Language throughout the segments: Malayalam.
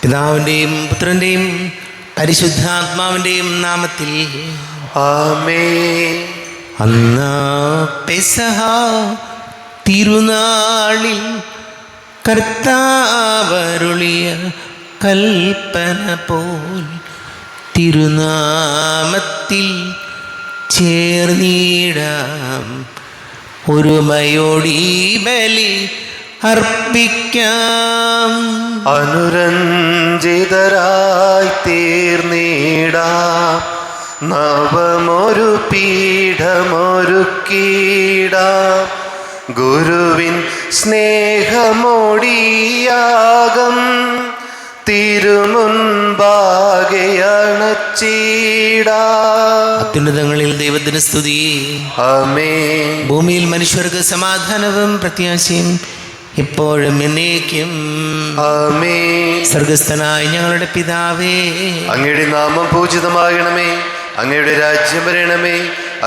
പിതാവിൻ്റെയും പുത്രൻ്റെയും പരിശുദ്ധാത്മാവിൻ്റെയും നാമത്തിൽ ആമേൻ. അന്ന് പെസഹ തിരുനാളിൽ കർത്താവരുളിയ കൽപ്പന പോൽ തിരുനാമത്തിൽ ചേർന്നിടാം, ഒരുമയോടി ബലി അർപ്പിക്കാം. അനുരഞ്ജിതരായി തീർന്നിടാം, നവമൊരു പീഠമൊരുക്കിടാം. ഗുരുവിൻ സ്നേഹമൊടിയാകം തിരുമുൻപാകെ അണച്ചിടാം. അത്യുന്നതങ്ങളിൽ ദൈവത്തിന് സ്തുതി. ആമേൻ. ഭൂമിയിൽ മനുഷ്യർക്ക് സമാധാനവും പ്രത്യാശയും എപ്പോഴും എന്നേക്കും. ആമേൻ. സ്വർഗസ്ഥനായ ഞങ്ങളുടെ പിതാവേ, അങ്ങയുടെ നാമം പൂജിതമാകണമേ, അങ്ങയുടെ രാജ്യം വരണമേ.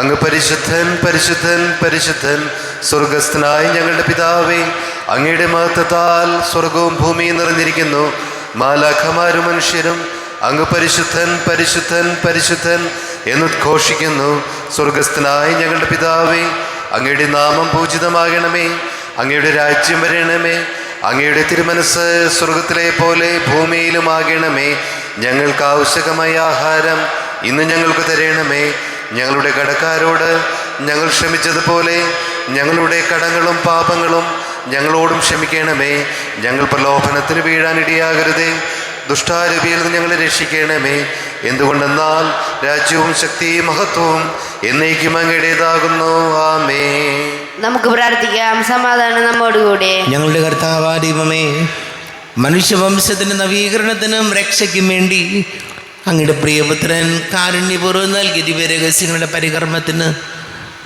അങ്ങ് പരിശുദ്ധൻ പരിശുദ്ധൻ പരിശുദ്ധൻ. സ്വർഗസ്ഥനായ ഞങ്ങളുടെ പിതാവേ, അങ്ങയുടെ മഹത്വത്താൽ സ്വർഗവും ഭൂമിയും നിറഞ്ഞിരിക്കുന്നു. മാലാഖമാരും മനുഷ്യരും അങ്ങ് പരിശുദ്ധൻ പരിശുദ്ധൻ പരിശുദ്ധൻ എന്നുദ്ഘോഷിക്കുന്നു. സ്വർഗസ്ഥനായ ഞങ്ങളുടെ പിതാവേ, അങ്ങയുടെ നാമം പൂജിതമാകണമേ, അങ്ങയുടെ രാജ്യം വരണമേ. അങ്ങയുടെ തിരുമനസ് സ്വർഗത്തിലെ പോലെ ഭൂമിയിലുമാകണമേ. ഞങ്ങൾക്ക് ആവശ്യകമായ ആഹാരം ഇന്ന് ഞങ്ങൾക്ക് തരണമേ. ഞങ്ങളുടെ കടക്കാരോട് ഞങ്ങൾ ക്ഷമിച്ചതുപോലെ ഞങ്ങളുടെ കടങ്ങളും പാപങ്ങളും ഞങ്ങളോടും ക്ഷമിക്കണമേ. ഞങ്ങൾ പ്രലോഭനത്തിന് വീഴാനിടയാകരുതേ, ദുഷ്ടാരൂപിയിൽ നിന്ന് ഞങ്ങളെ രക്ഷിക്കണമേ. എന്തുകൊണ്ടെന്നാൽ രാജ്യവും ശക്തിയും മഹത്വവും എന്നേക്കും അങ്ങയുടേതാകുന്നു. ആമേൻ. നമുക്ക് പ്രാർത്ഥിക്കാം. സമാധാനം നമ്മോടുകൂടെ. ഞങ്ങളുടെ കർത്താവായ ദൈവമേ, മനുഷ്യവംശത്തിൻ്റെ നവീകരണത്തിനും രക്ഷയ്ക്കും വേണ്ടി അങ്ങയുടെ പ്രിയപുത്രൻ കാരുണ്യപൂർവ്വം നൽകിയ ദിവ്യരഹസ്യങ്ങളുടെ പരികർമ്മത്തിന്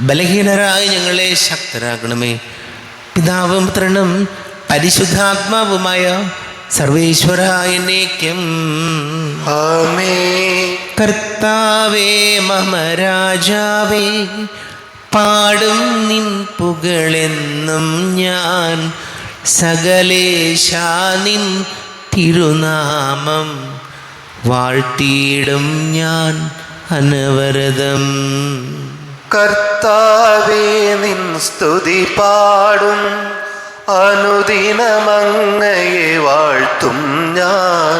ബലഹീനരായി ഞങ്ങളെ ശക്തരാക്കണമേ. പിതാവും പുത്രനും പരിശുദ്ധാത്മാവുമായ സർവേശ്വരായ എന്നേക്കും. ആമേൻ. കർത്താവേ മമ രാജാവേ, പാടും നിൻ പുകളെന്നും ഞാൻ. സകലേശാ നിൻ തിരുനാമം വാഴ്ത്തിയിടും ഞാൻ അനവരതം. കർത്താവേ നിൻ സ്തുതി പാടും, അനുദിനമങ്ങയെ വാഴ്ത്തും ഞാൻ.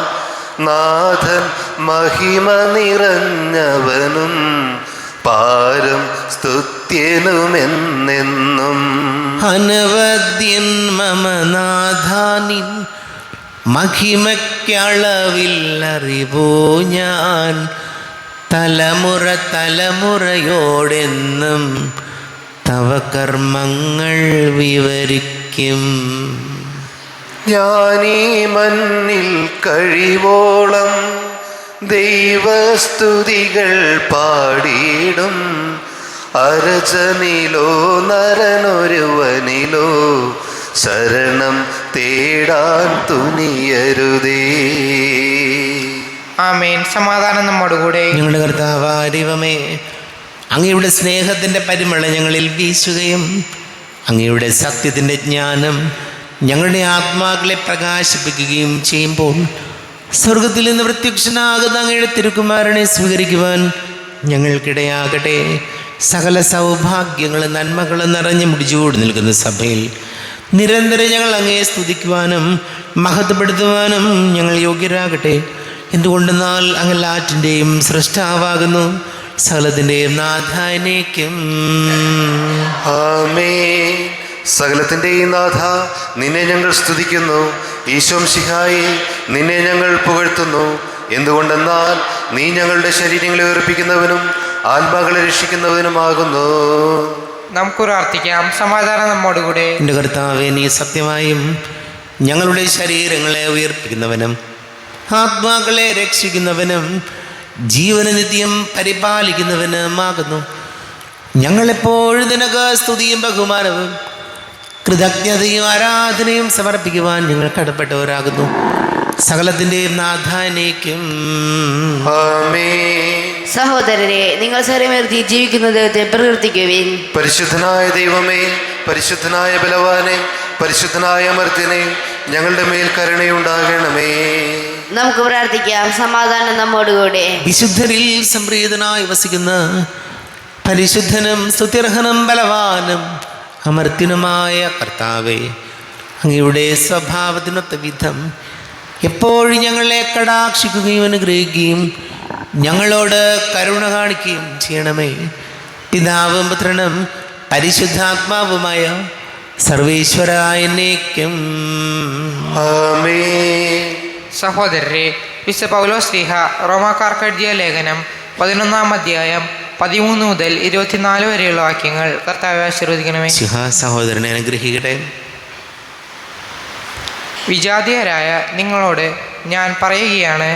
നാഥൻ മഹിമ നിറഞ്ഞവനും പാരം സ്തുത്യനുമെന്നെന്നും. അനവദ്യൻ മമ നാഥാനിൻ മഹിമയ്ക്കളവില്ലറിവോ ഞാൻ. തലമുറ തലമുറയോടെന്നും തവ കർമ്മങ്ങൾ വിവരിക്കും. ഞാനീ മണ്ണിൽ കഴിവോളം ദൈവസ്തുതികൾ പാടിയിടും. അരജനിലോ നരനൊരുവനിലോ ശരണം തേടാൻ തുനിയരുതേ. ആമേൻ. സമാധാനം നമ്മോടുകൂടെ. ഞങ്ങളുടെ കർത്താവായ ദൈവമേ, അങ്ങയുടെ സ്നേഹത്തിൻ്റെ പരിമളം ഞങ്ങളിൽ വീശുകയും അങ്ങയുടെ സത്യത്തിൻ്റെ ജ്ഞാനം ഞങ്ങളുടെ ആത്മാക്കളെ പ്രകാശിപ്പിക്കുകയും ചെയ്യുമ്പോൾ സ്വർഗത്തിൽ നിന്ന് പ്രത്യക്ഷനാകുന്ന അങ്ങയുടെ തിരുക്കുമാരനെ സ്വീകരിക്കുവാൻ ഞങ്ങൾക്കിടയാകട്ടെ. സകല സൗഭാഗ്യങ്ങളും നന്മകളും നിറഞ്ഞു മുടിച്ചോടി നിൽക്കുന്ന സഭയിൽ നിരന്തരം ഞങ്ങൾ അങ്ങയെ സ്തുതിക്കുവാനും മഹത്വപ്പെടുത്തുവാനും ഞങ്ങൾ യോഗ്യരാകട്ടെ. എന്തുകൊണ്ടെന്നാൽ അങ്ങ് എല്ലാറ്റിൻ്റെയും സൃഷ്ടാവാകുന്നു, സകലത്തിൻ്റെയും നാഥാനേക്കും. ആമേൻ. സകലത്തിൻ്റെയും നാഥ, നിന്നെ ഞങ്ങൾ സ്തുതിക്കുന്നു. ഈശോംശിഹായി, നിന്നെ ഞങ്ങൾ പുകഴ്ത്തുന്നു. എന്തുകൊണ്ടെന്നാൽ നീ ഞങ്ങളുടെ ശരീരങ്ങളെ ഉയർപ്പിക്കുന്നവനും ആത്മാക്കളെ രക്ഷിക്കുന്നവനുമാകുന്നു. നമുക്ക് പ്രാർത്ഥിക്കാം. സമാധാനം നമ്മോടുകൂടെ. എൻ്റെ കർത്താവേ, നീ സത്യമായും ഞങ്ങളുടെ ശരീരങ്ങളെ ഉയർപ്പിക്കുന്നവനും ആത്മാക്കളെ രക്ഷിക്കുന്നവനും ജീവന നിത്യം പരിപാലിക്കുന്നവനുമാകുന്നു. ഞങ്ങളെപ്പോഴും നിനക്ക് സ്തുതിയും ബഹുമാനവും കൃതജ്ഞതയും ആരാധനയും സമർപ്പിക്കുവാൻ ഞങ്ങൾ കടപ്പെട്ടവരാകുന്നു. സകലത്തിൻ്റെയും നാഥാനേക്കും. ആമേൻ. സഹോദരരെ, നിങ്ങൾ സ്വരമേർത്തി ജീവിക്കുന്ന ദൈവത്തെ പ്രകീർത്തിക്കുവിൻ. പരിശുദ്ധനായ ദൈവമേ, പരിശുദ്ധനായ ബലവാനെ, പരിശുദ്ധനായ അമർത്യനെ, ഞങ്ങളുടെ മേൽ കരുണയുണ്ടാകണമേ. നമുക്ക് പ്രാർത്ഥിക്കാം. സമാധാനം നമ്മോടുകൂടെ. വിശുദ്ധരിൽ സംപ്രീതനായി വസിക്കുന്ന പരിശുദ്ധനും സ്തുത്യർഹനും ബലവാനും അമർത്യനുമായ കർത്താവേ, അങ്ങയുടെ സ്വഭാവത്തിനൊത്ത വിധം എപ്പോഴും ഞങ്ങളെ കടാക്ഷിക്കുകയും അനുഗ്രഹിക്കുകയും ഞങ്ങളോട് കരുണ കാണിക്കുകയും ചെയ്യണമേ. പിതാവും പുത്രനും പരിശുദ്ധാത്മാവുമായ സർവേശ്വരായ എന്നേക്കും ആമേൻ. സഹോദരരെ, വിശുദ്ധ പൗലോസ് ശ്ലീഹ റോമാക്കാർക്ക് എഴുതിയ ലേഖനം 11-ാം അധ്യായം 13 മുതൽ 24 വരെയുള്ള വാക്യങ്ങൾ കർത്താവെ ആശീർവദിക്കണമേ. സഹോദരനെ അനുഗ്രഹിക്കട്ടെ. വിജാതീയരായ നിങ്ങളോട് ഞാൻ പറയുകയാണ്,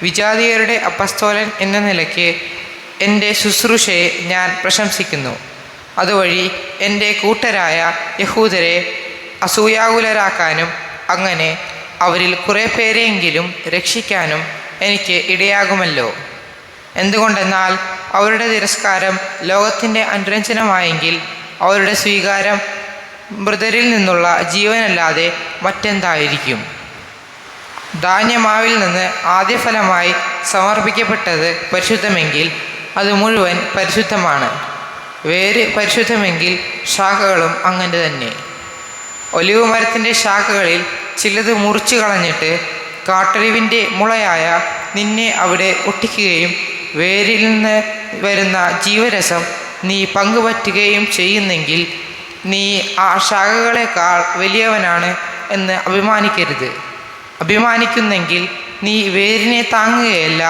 വിജാതീയരുടെ അപ്പസ്തോലൻ എന്ന നിലയ്ക്ക് എൻ്റെ ശുശ്രൂഷയെ ഞാൻ പ്രശംസിക്കുന്നു. അതുവഴി എൻ്റെ കൂട്ടരായ യഹൂദരെ അസൂയാകുലരാക്കാനും അങ്ങനെ അവരിൽ കുറേ പേരെയെങ്കിലും രക്ഷിക്കാനും എനിക്ക് ഇടയാകുമല്ലോ. എന്തുകൊണ്ടെന്നാൽ അവരുടെ തിരസ്കാരം ലോകത്തിൻ്റെ അനുരഞ്ജനമായെങ്കിൽ അവരുടെ സ്വീകാരം മൃതരിൽ നിന്നുള്ള ജീവനല്ലാതെ മറ്റെന്തായിരിക്കും? ധാന്യമാവിൽ നിന്ന് ആദ്യഫലമായി സമർപ്പിക്കപ്പെട്ടത് പരിശുദ്ധമെങ്കിൽ അത് മുഴുവൻ പരിശുദ്ധമാണ്. വേര് പരിശുദ്ധമെങ്കിൽ ശാഖകളും അങ്ങനെ തന്നെ. ഒലിവ് മരത്തിൻ്റെ ശാഖകളിൽ ചിലത് മുറിച്ചു കളഞ്ഞിട്ട് കാട്ടൊലിവിൻ്റെ മുളയായ നിന്നെ അവിടെ ഒട്ടിക്കുകയും വേരിൽ നിന്ന് വരുന്ന ജീവരസം നീ പങ്കുപറ്റുകയും ചെയ്യുന്നെങ്കിൽ നീ ആ ശാഖകളെക്കാൾ വലിയവനാണ് എന്ന് അഭിമാനിക്കരുത്. അഭിമാനിക്കുന്നെങ്കിൽ നീ വേരിനെ താങ്ങുകയല്ല,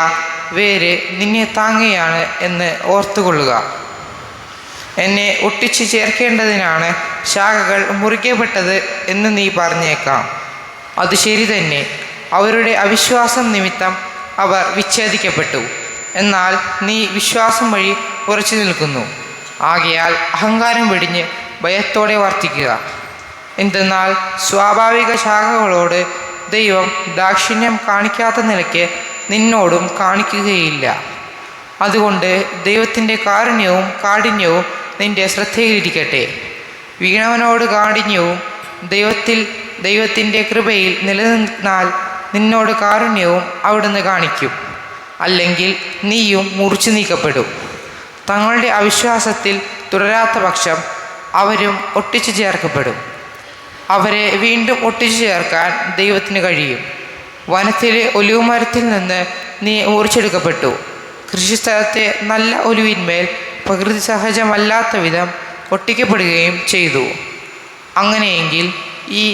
വേര് നിന്നെ താങ്ങുകയാണ് എന്ന് ഓർത്തുകൊള്ളുക. എന്നെ ഒട്ടിച്ചു ചേർക്കേണ്ടതിനാണ് ശാഖകൾ മുറിക്കപ്പെട്ടത് എന്ന് നീ പറഞ്ഞേക്കാം. അത് ശരി തന്നെ. അവരുടെ അവിശ്വാസം നിമിത്തം അവർ വിച്ഛേദിക്കപ്പെട്ടു. എന്നാൽ നീ വിശ്വാസം വഴി ഉറച്ചു നിൽക്കുന്നു. ആകയാൽ അഹങ്കാരം വെടിഞ്ഞ് ഭയത്തോടെ വർത്തിക്കുക. എന്തെന്നാൽ സ്വാഭാവിക ശാഖകളോട് ദൈവം ദാക്ഷിണ്യം കാണിക്കാത്ത നിലയ്ക്ക് നിന്നോടും കാണിക്കുകയില്ല. അതുകൊണ്ട് ദൈവത്തിൻ്റെ കാരുണ്യവും കാഠിന്യവും നിന്റെ ശ്രദ്ധയിലിരിക്കട്ടെ. വീണവനോട് കാഠിന്യവും ദൈവത്തിൻ്റെ കൃപയിൽ നിലനിന്നാൽ നിന്നോട് കാരുണ്യവും അവിടുന്ന് കാണിക്കും. അല്ലെങ്കിൽ നീയും മുറിച്ചു നീക്കപ്പെടും. തങ്ങളുടെ അവിശ്വാസത്തിൽ തുടരാത്ത പക്ഷം അവരും ഒട്ടിച്ചു ചേർക്കപ്പെടും. അവരെ വീണ്ടും ഒട്ടിച്ചു ചേർക്കാൻ ദൈവത്തിന് കഴിയും. വനത്തിലെ ഒലിവ് മരത്തിൽ നിന്ന് നീ മുറിച്ചെടുക്കപ്പെട്ടു. കൃഷിസ്ഥലത്തെ നല്ല ഒലിവിന്മേൽ പ്രകൃതി സഹജമല്ലാത്ത വിധം ഒട്ടിക്കപ്പെടുകയും ചെയ്തു. അങ്ങനെയെങ്കിൽ ഈ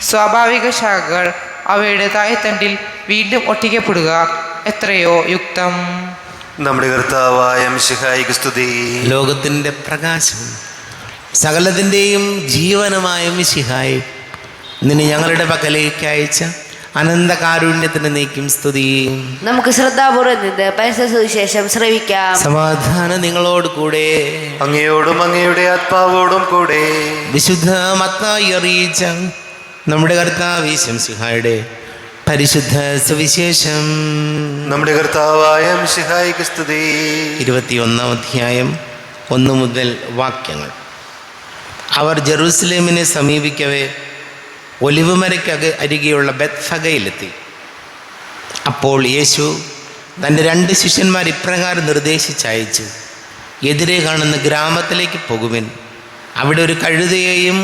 സ്വാഭാവിക ശാഖകൾ അവയുടെ തായ്തണ്ടിൽ വീണ്ടും ഒട്ടിക്കപ്പെടുക എത്രയോ യുക്തം. നമ്മുടെ കർത്താവായ മിശിഹായിക്ക് സ്തുതി. ലോകത്തിൻ്റെ പ്രകാശവും സകലത്തിൻ്റെയും ജീവനുമായ മിശിഹായി നിന്നെ ഞങ്ങളുടെ പക്കലേക്ക് അയച്ച അനന്തകാരുണ്യത്തിന് നീക്കും സ്തുതി. നമുക്ക് ശ്രദ്ധാപൂർവ്വം നിന്ന് പരിശുദ്ധ സുവിശേഷം ശ്രവിക്കാം. സമാധാനം നിങ്ങളോട് കൂടെ. അങ്ങയോടും അങ്ങയുടെ ആത്മാവോടും കൂടെ. വിശുദ്ധ മത്തായി അറിയിച്ച നമ്മുടെ കർത്താവ് മിശിഹായുടെ പരിശുദ്ധ സുവിശേഷം. നമ്മുടെ കർത്താവായ മിശിഹായിക്ക് സ്തുതി. 21-ാം അധ്യായം 1 മുതൽ വാക്യങ്ങൾ. അവർ ജെറൂസലേമിനെ സമീപിക്കവേ ഒലിവുമരയ്ക്ക് അരികെയുള്ള ബെത്ഫഗയിലെത്തി. അപ്പോൾ യേശു തൻ്റെ 2 ശിഷ്യന്മാർ ഇപ്രകാരം നിർദ്ദേശിച്ചയച്ചു: എതിരെ കാണുന്ന ഗ്രാമത്തിലേക്ക് പോകുവിൻ. അവിടെ ഒരു കഴുതയെയും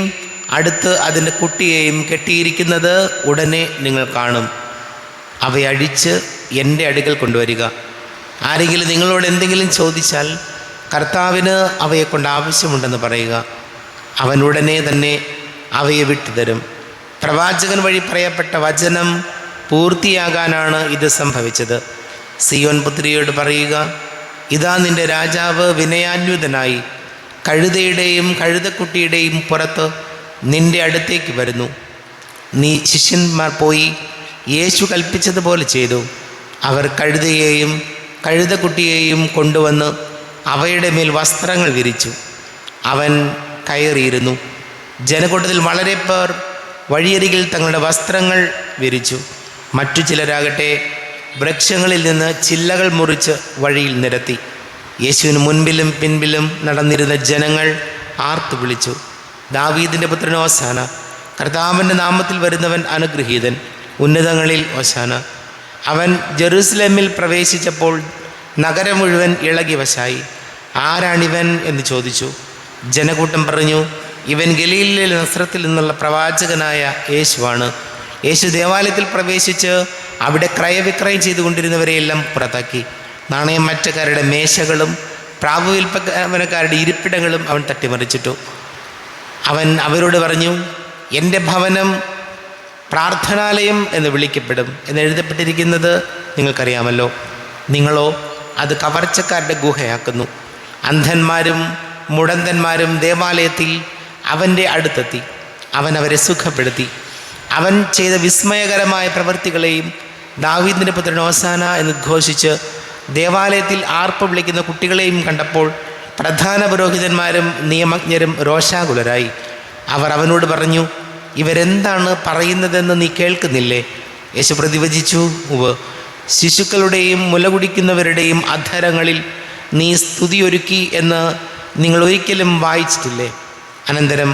അടുത്ത് അതിൻ്റെ കുട്ടിയെയും കെട്ടിയിരിക്കുന്നത് ഉടനെ നിങ്ങൾ കാണും. അവയെ അഴിച്ച് എൻ്റെ അടുക്കൽ കൊണ്ടുവരിക. ആരെങ്കിലും നിങ്ങളോട് എന്തെങ്കിലും ചോദിച്ചാൽ കർത്താവിന് അവയെക്കൊണ്ട് ആവശ്യമുണ്ടെന്ന് പറയുക. അവൻ ഉടനെ തന്നെ അവയെ വിട്ടുതരും. പ്രവാചകൻ വഴി പറയപ്പെട്ട വചനം പൂർത്തിയാകാനാണ് ഇത് സംഭവിച്ചത്. സിയോൻ പുത്രിയോട് പറയുക, ഇതാ നിന്റെ രാജാവ് വിനയാന്വിതനായി കഴുതയുടെയും കഴുതക്കുട്ടിയുടെയും പുറത്ത് നിന്റെ അടുത്തേക്ക് വരുന്നു. നീ ശിഷ്യന്മാർ പോയി യേശു കൽപ്പിച്ചതുപോലെ ചെയ്തു. അവർ കഴുതയെയും കഴുതക്കുട്ടിയെയും കൊണ്ടുവന്ന് അവയുടെ മേൽ വസ്ത്രങ്ങൾ വിരിച്ചു. അവൻ കയറിയിരുന്നു. ജനക്കൂട്ടത്തിൽ വളരെ പേർ വഴിയരികിൽ തങ്ങളുടെ വസ്ത്രങ്ങൾ വിരിച്ചു. മറ്റു ചിലരാകട്ടെ വൃക്ഷങ്ങളിൽ നിന്ന് ചില്ലകൾ മുറിച്ച് വഴിയിൽ നിരത്തി. യേശുവിന് മുൻപിലും പിൻപിലും നടന്നിരുന്ന ജനങ്ങൾ ആർത്തു വിളിച്ചു: ദാവീദിൻ്റെ പുത്രൻ ഹോസാന! കർത്താവിൻ്റെ നാമത്തിൽ വരുന്നവൻ അനുഗ്രഹീതൻ! ഉന്നതങ്ങളിൽ ഹോസാന! അവൻ ജെറുസലേമിൽ പ്രവേശിച്ചപ്പോൾ നഗരം മുഴുവൻ ഇളകി വശായി. ആരാണിവൻ എന്ന് ചോദിച്ചു. ജനക്കൂട്ടം പറഞ്ഞു, ഇവൻ ഗലീലയിലെ നസ്രത്തിൽ നിന്നുള്ള പ്രവാചകനായ യേശുവാണ്. യേശു ദേവാലയത്തിൽ പ്രവേശിച്ച് അവിടെ ക്രയവിക്രയം ചെയ്തുകൊണ്ടിരുന്നവരെയെല്ലാം പുറത്താക്കി. നാണയം മറ്റക്കാരുടെ മേശകളും പ്രാവു വിൽപ്പനക്കാരുടെ ഇരിപ്പിടങ്ങളും അവൻ തട്ടിമറിച്ചിട്ടു. അവൻ അവരോട് പറഞ്ഞു, എൻ്റെ ഭവനം പ്രാർത്ഥനാലയം എന്ന് വിളിക്കപ്പെടും എന്ന് എഴുതപ്പെട്ടിരിക്കുന്നത് നിങ്ങൾക്കറിയാമല്ലോ. നിങ്ങളോ അത് കവർച്ചക്കാരുടെ ഗുഹയാക്കുന്നു. അന്ധന്മാരും മുടന്തന്മാരും ദേവാലയത്തിൽ അവൻ്റെ അടുത്തെത്തി. അവൻ അവരെ സുഖപ്പെടുത്തി. അവൻ ചെയ്ത വിസ്മയകരമായ പ്രവൃത്തികളെയും ദാവീദിൻ്റെ പുത്രൻ ഹോസാന എന്ന് ഘോഷിച്ച് ദേവാലയത്തിൽ ആർപ്പ് വിളിക്കുന്ന കുട്ടികളെയും കണ്ടപ്പോൾ പ്രധാന പുരോഹിതന്മാരും നിയമജ്ഞരും രോഷാകുലരായി. അവർ അവനോട് പറഞ്ഞു, ഇവരെന്താണ് പറയുന്നതെന്ന് നീ കേൾക്കുന്നില്ലേ? യേശു പ്രതിവചിച്ചു, ഉവ്വ്. ശിശുക്കളുടെയും മുലകുടിക്കുന്നവരുടെയും അധരങ്ങളിൽ നീ സ്തുതിയൊരുക്കി എന്ന് നിങ്ങൾ ഒരിക്കലും വായിച്ചിട്ടില്ലേ? അനന്തരം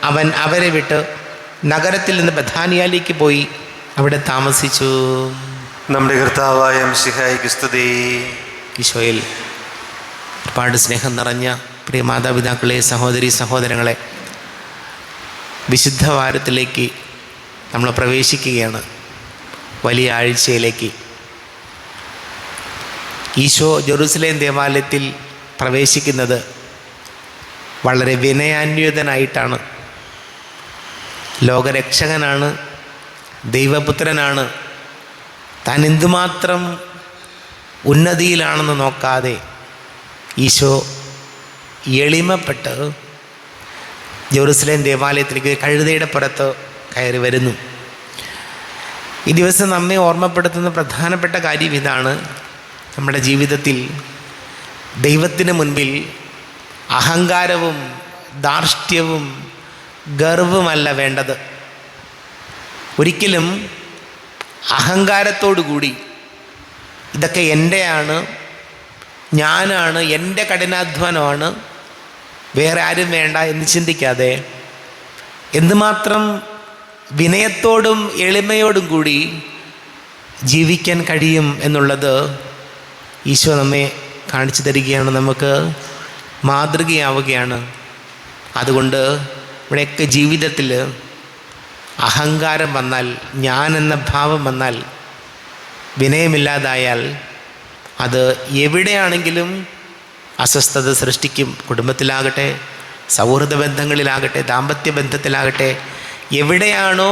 അവൻ അവരെ വിട്ട് നഗരത്തിൽ നിന്ന് ബഥാനിയയിലേക്ക് പോയി അവിടെ താമസിച്ചു. നമ്മുടെ കർത്താവായ മിശിഹായിക്ക് സ്തുതി. ഈശോയിൽ ഒരുപാട് സ്നേഹം നിറഞ്ഞ പ്രിയ മാതാപിതാക്കളെ, സഹോദരി സഹോദരങ്ങളെ, വിശുദ്ധ വാരത്തിലേക്ക് നമ്മൾ പ്രവേശിക്കുകയാണ്. വലിയ ആഴ്ചയിലേക്ക്. ഈശോ ജെറുസലേം ദേവാലയത്തിൽ പ്രവേശിക്കുന്നത് വളരെ വിനയാന്വിതനായിട്ടാണ്. ലോകരക്ഷകനാണ്, ദൈവപുത്രനാണ്. താൻ എന്തുമാത്രം ഉന്നതിയിലാണെന്ന് നോക്കാതെ ഈശോ എളിമപ്പെട്ട് ജെറുസലേം ദേവാലയത്തിലേക്ക് കഴുതയുടെ പുറത്ത് കയറി വരുന്നു. ഈ ദിവസം നമ്മെ ഓർമ്മപ്പെടുത്തുന്ന പ്രധാനപ്പെട്ട കാര്യം ഇതാണ്. നമ്മുടെ ജീവിതത്തിൽ ദൈവത്തിന് മുൻപിൽ അഹങ്കാരവും ധാർഷ്ട്യവും ഗർവമല്ല വേണ്ടത്. ഒരിക്കലും അഹങ്കാരത്തോടുകൂടി ഇതൊക്കെ എൻ്റെയാണ്, ഞാനാണ്, എൻ്റെ കഠിനാധ്വാനമാണ്, വേറെ ആരും വേണ്ട എന്ന് ചിന്തിക്കാതെ എന്തുമാത്രം വിനയത്തോടും എളിമയോടും കൂടി ജീവിക്കാൻ കഴിയും എന്നുള്ളത് ഈശോ നമ്മെ കാണിച്ചു തരികയാണ്, നമുക്ക് മാതൃകയാവുകയാണ്. അതുകൊണ്ട് ഇവിടെയൊക്കെ ജീവിതത്തിൽ അഹങ്കാരം വന്നാൽ, ഞാൻ എന്ന ഭാവം വന്നാൽ, വിനയമില്ലാതായാൽ അത് എവിടെയാണെങ്കിലും അസ്വസ്ഥത സൃഷ്ടിക്കും. കുടുംബത്തിലാകട്ടെ, സൗഹൃദ ബന്ധങ്ങളിലാകട്ടെ, ദാമ്പത്യ ബന്ധത്തിലാകട്ടെ, എവിടെയാണോ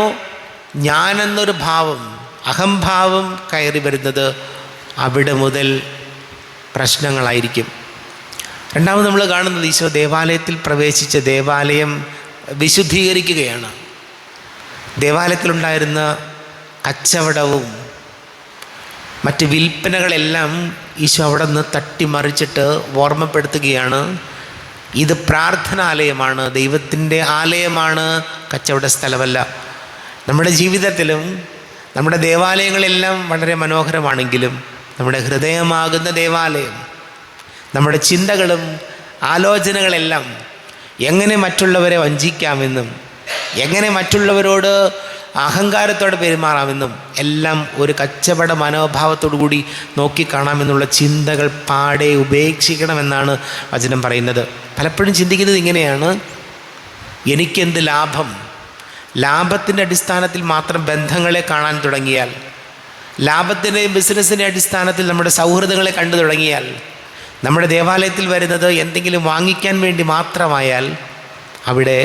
ഞാനെന്നൊരു ഭാവം, അഹംഭാവം കയറി വരുന്നത് അവിടെ മുതൽ പ്രശ്നങ്ങളായിരിക്കും. രണ്ടാമത് നമ്മൾ കാണുന്നത് ഈശോ ദേവാലയത്തിൽ പ്രവേശിച്ച് ദേവാലയം വിശുദ്ധീകരിക്കുകയാണ്. ദേവാലയത്തിലുണ്ടായിരുന്ന കച്ചവടവും മറ്റ് വിൽപ്പനകളെല്ലാം ഈശോ അവിടെ നിന്ന് തട്ടിമറിച്ചിട്ട് ഓർമ്മപ്പെടുത്തുകയാണ്. ഇത് പ്രാർത്ഥനാലയമാണ്, ദൈവത്തിൻ്റെ ആലയമാണ്, കച്ചവട സ്ഥലമല്ല. നമ്മുടെ ജീവിതത്തിലും നമ്മുടെ ദേവാലയങ്ങളെല്ലാം വളരെ മനോഹരമാണെങ്കിലും നമ്മുടെ ഹൃദയമാകുന്ന ദേവാലയം, നമ്മുടെ ചിന്തകളും ആലോചനകളെല്ലാം എങ്ങനെ മറ്റുള്ളവരെ വഞ്ചിക്കാമെന്നും എങ്ങനെ മറ്റുള്ളവരോട് അഹങ്കാരത്തോടെ പെരുമാറാമെന്നും എല്ലാം ഒരു കച്ചവട മനോഭാവത്തോടു കൂടി നോക്കിക്കാണാമെന്നുള്ള ചിന്തകൾ പാടെ ഉപേക്ഷിക്കണമെന്നാണ് വചനം പറയുന്നത്. പലപ്പോഴും ചിന്തിക്കുന്നത് ഇങ്ങനെയാണ്, എനിക്കെന്ത് ലാഭം? ലാഭത്തിൻ്റെ അടിസ്ഥാനത്തിൽ മാത്രം ബന്ധങ്ങളെ കാണാൻ തുടങ്ങിയാൽ, ലാഭത്തിൻ്റെയും ബിസിനസ്സിൻ്റെ അടിസ്ഥാനത്തിൽ നമ്മുടെ സൗഹൃദങ്ങളെ കണ്ടു തുടങ്ങിയാൽ, നമ്മുടെ ദേവാലയത്തിൽ വരുന്നത് എന്തെങ്കിലും വാങ്ങിക്കാൻ വേണ്ടി മാത്രമായാൽ, അവിടെ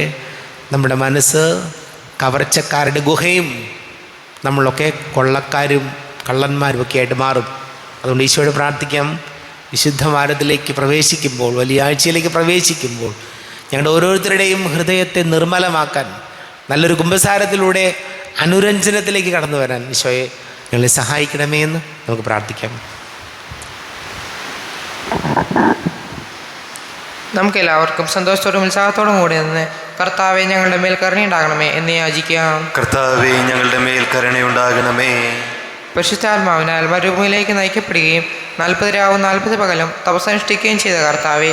നമ്മുടെ മനസ്സ് കവർച്ചക്കാരുടെ ഗുഹയും നമ്മളൊക്കെ കൊള്ളക്കാരും കള്ളന്മാരും ഒക്കെ ആയിട്ട് മാറും. അതുകൊണ്ട് ഈശോയോട് പ്രാർത്ഥിക്കാം, വിശുദ്ധ വാരത്തിലേക്ക് പ്രവേശിക്കുമ്പോൾ, വലിയ ആഴ്ചയിലേക്ക് പ്രവേശിക്കുമ്പോൾ ഞങ്ങളുടെ ഓരോരുത്തരുടെയും ഹൃദയത്തെ നിർമ്മലമാക്കാൻ, നല്ലൊരു കുമ്പസാരത്തിലൂടെ അനുരഞ്ജനത്തിലേക്ക് കടന്നു വരാൻ ഈശോയെ ഞങ്ങളെ സഹായിക്കണമേ എന്ന് നമുക്ക് പ്രാർത്ഥിക്കാം. നമുക്കെല്ലാവർക്കും സന്തോഷത്തോടും ഉത്സാഹത്തോടും കൂടി നിന്ന് കർത്താവെ ഞങ്ങളുടെ മേൽ കരുണയുണ്ടാകണമേ എന്ന് യാചിക്കാം. കർത്താവേ ഞങ്ങളുടെ മേൽ കരുണയുണ്ടാകണമേ. പരിശുദ്ധാത്മാവിനാൽ മരുഭൂമിയിലേക്ക് നയിക്കപ്പെടുകയും 40 രാവും 40 പകലും തപസ്സനുഷ്ഠിക്കുകയും ചെയ്ത കർത്താവെ,